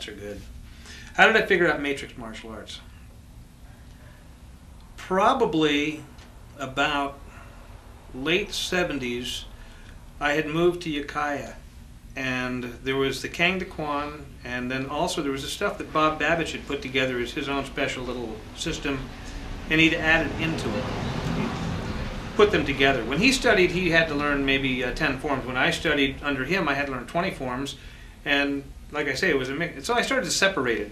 cats are good. How did I figure out matrix martial arts? Probably about late 70s, I had moved to Ukiah, and there was the Kang De Quan, and then also there was the stuff that Bob Babbage had put together as his own special little system, and he'd added into it. He'd put them together. When he studied, he had to learn maybe 10 forms. When I studied under him, I had to learn 20 forms, and like I say, it was a mix. So I started to separate it.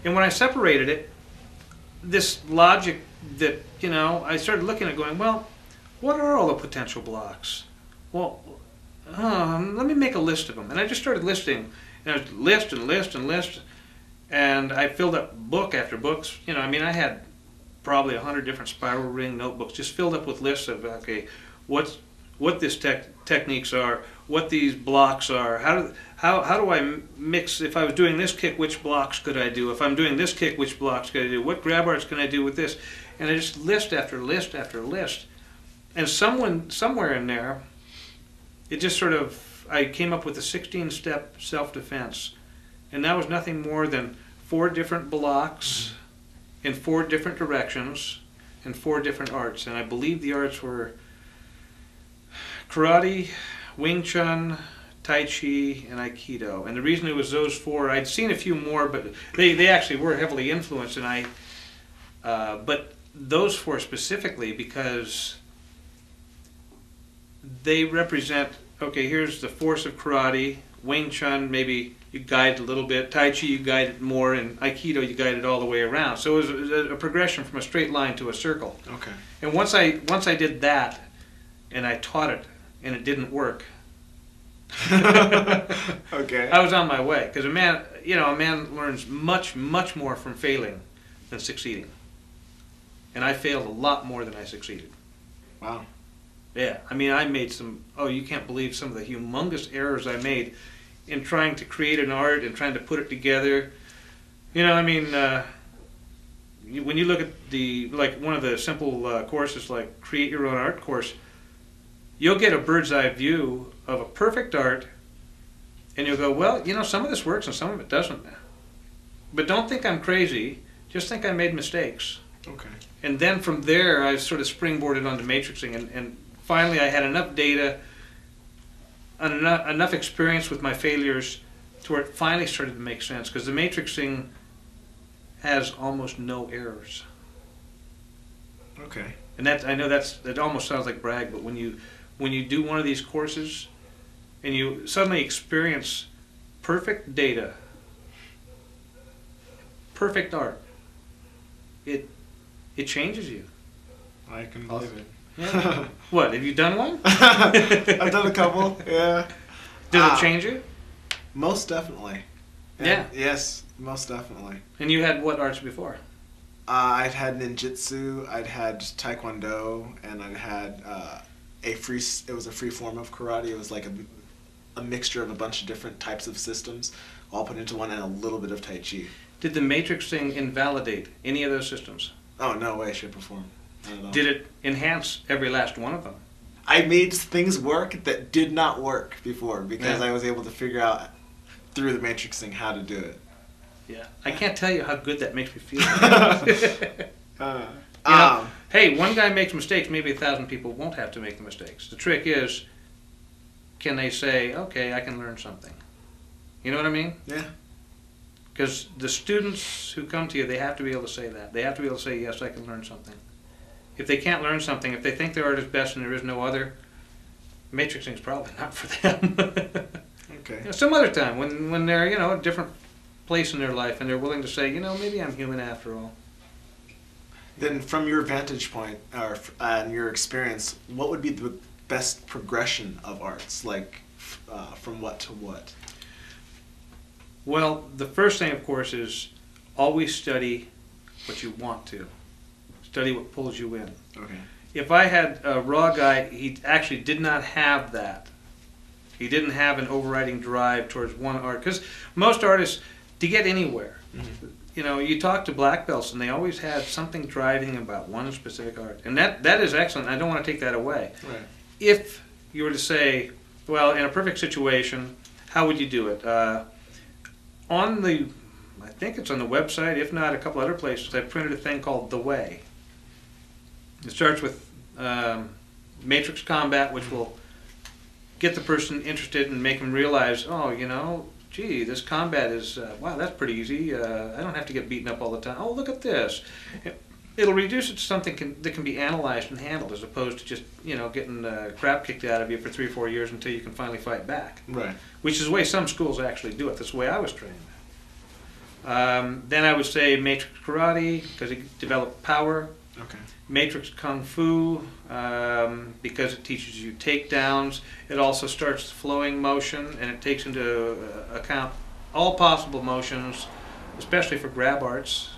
And when I separated it, this logic that, you know, I started looking at going, well, what are all the potential blocks? Well, let me make a list of them. And I just started listing. And I was list and list and list. And I filled up book after books. You know, I mean, I had probably 100 different spiral ring notebooks just filled up with lists of, okay, what this techniques are, what these blocks are, how do I mix, if I was doing this kick, which blocks could I do? If I'm doing this kick, which blocks could I do? What grab arts can I do with this? And I just list after list after list. And somewhere in there, it just sort of, I came up with a 16-step self-defense. And that was nothing more than 4 different blocks in 4 different directions and 4 different arts. And I believe the arts were karate, Wing Chun, Tai Chi, and Aikido. And the reason it was those 4, I'd seen a few more, but they actually were heavily influenced. And but those 4 specifically, because they represent, okay, here's the force of karate, Wing Chun, maybe you guide it a little bit, Tai Chi you guide it more, and Aikido you guide it all the way around. So it was a progression from a straight line to a circle. Okay. And once I did that, and I taught it, and it didn't work, okay, I was on my way. Because a man learns much more from failing than succeeding. And I failed a lot more than I succeeded. Wow. Yeah, I mean, I made some, you can't believe some of the humongous errors I made in trying to create an art and trying to put it together. You know, I mean, when you look at like one of the simple courses like Create Your Own Art course, you'll get a bird's eye view of a perfect art, and you'll go, well, you know, some of this works and some of it doesn't. But don't think I'm crazy, just think I made mistakes. Okay. And then from there, I sort of springboarded onto matrixing, and finally I had enough data, enough experience with my failures to where it finally started to make sense, because the matrixing has almost no errors. Okay. And I know that almost sounds like brag, but when you do one of these courses and you suddenly experience perfect data, perfect art, it changes you. I can believe it. Yeah. What, have you done one? I've done a couple, yeah. Did it change you? Most definitely. Yeah. Yes, most definitely. And you had what arts before? I'd had ninjutsu, I'd had taekwondo, and I'd had it was a free form of karate. It was like a mixture of a bunch of different types of systems, all put into one, and a little bit of tai chi. Did the matrixing invalidate any of those systems? Oh, no way, shape, or form. Not at all. Did it enhance every last one of them? I made things work that did not work before because Yeah. I was able to figure out through the matrixing how to do it. Yeah. I can't tell you how good that makes me feel. Hey, one guy makes mistakes, maybe 1,000 people won't have to make the mistakes. The trick is, can they say, okay, I can learn something? You know what I mean? Yeah. Because the students who come to you, they have to be able to say that. They have to be able to say, yes, I can learn something. If they can't learn something, if they think their art is best and there is no other, matrixing is probably not for them. Okay. You know, some other time, when they're, a different place in their life and they're willing to say, maybe I'm human after all. Then from your vantage point, or your experience, what would be the best progression of arts, like from what to what? Well, the first thing, of course, is always study what you want to. Study what pulls you in. Okay. If I had a raw guy, he actually did not have that. He didn't have an overriding drive towards one art. Because most artists, to get anywhere, you talk to black belts and they always had something driving them about one specific art. And that is excellent. I don't want to take that away. Right. If you were to say, well, in a perfect situation, how would you do it? On the I think it's on the website, if not a couple other places. I printed a thing called The Way. It starts with matrix combat, which will get the person interested and make them realize, oh, you know, gee, this combat is, wow, that's pretty easy. I don't have to get beaten up all the time. Oh, look at this. It'll reduce it to something that can be analyzed and handled, as opposed to just, you know, getting crap kicked out of you for 3 or 4 years until you can finally fight back. Right. Which is the way some schools actually do it. That's the way I was trained. Then I would say Matrix Karate, because it developed power. Okay. Matrix Kung Fu, because it teaches you takedowns. It also starts flowing motion, and it takes into account all possible motions, especially for grab arts,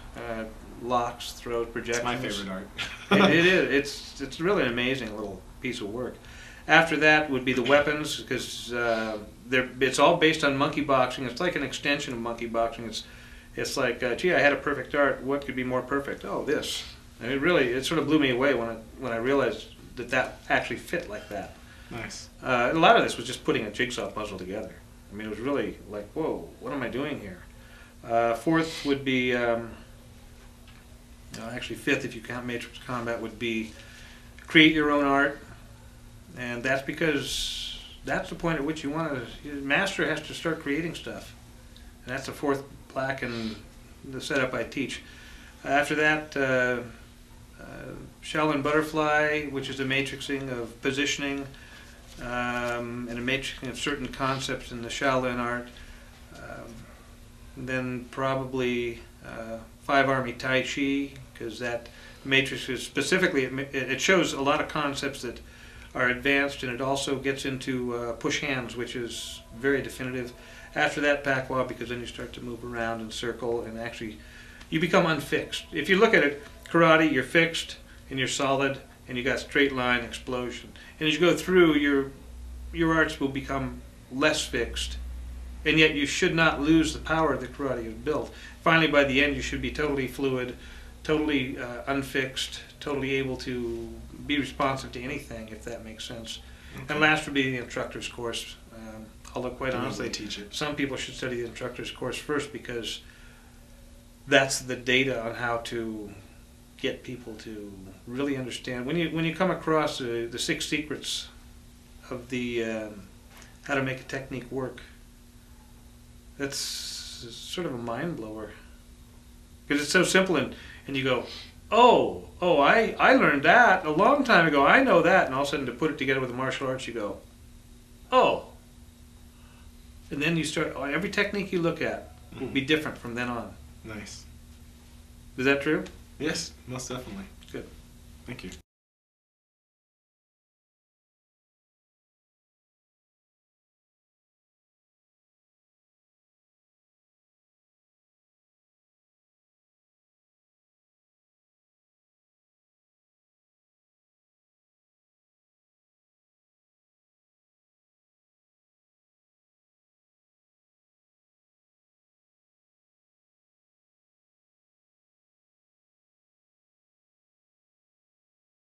locks, throws, projections. It's my favorite art. It is. It's really an amazing little piece of work. After that would be the weapons, because it's all based on monkey boxing. It's like an extension of monkey boxing. It's like, gee, I had a perfect art. What could be more perfect? Oh, this. I mean, it sort of blew me away when I realized that actually fit like that. Nice. A lot of this was just putting a jigsaw puzzle together. I mean, it was really like, whoa, what am I doing here? Fourth would be, actually fifth, if you count Matrix Combat, would be create your own art. And that's because that's the point at which you want to, master has to start creating stuff. And that's the fourth plaque in the setup I teach. After that, Shaolin Butterfly, which is a matrixing of positioning and a matrixing of certain concepts in the Shaolin art. Then probably Five Army Tai Chi, because that matrix is specifically, it shows a lot of concepts that are advanced, and it also gets into push hands, which is very definitive. After that, Pakwa, because then you start to move around and circle, and actually you become unfixed. If you look at it, karate, you're fixed and you're solid, and you got straight line explosion. And as you go through, your arts will become less fixed, and yet you should not lose the power that karate is built. Finally, by the end, you should be totally fluid, totally unfixed, totally able to be responsive to anything, if that makes sense. Okay. And last would be the instructor's course. Although quite honestly, teach it. Some people should study the instructor's course first, because that's the data on how to get people to really understand. When you come across the 6 secrets of the how to make a technique work, that's sort of a mind blower, because it's so simple, and you go, oh, I learned that a long time ago. I know that, and all of a sudden to put it together with the martial arts, you go, oh. And then you start, every technique you look at will be different from then on. Nice. Is that true? Yes, most definitely. Good. Thank you.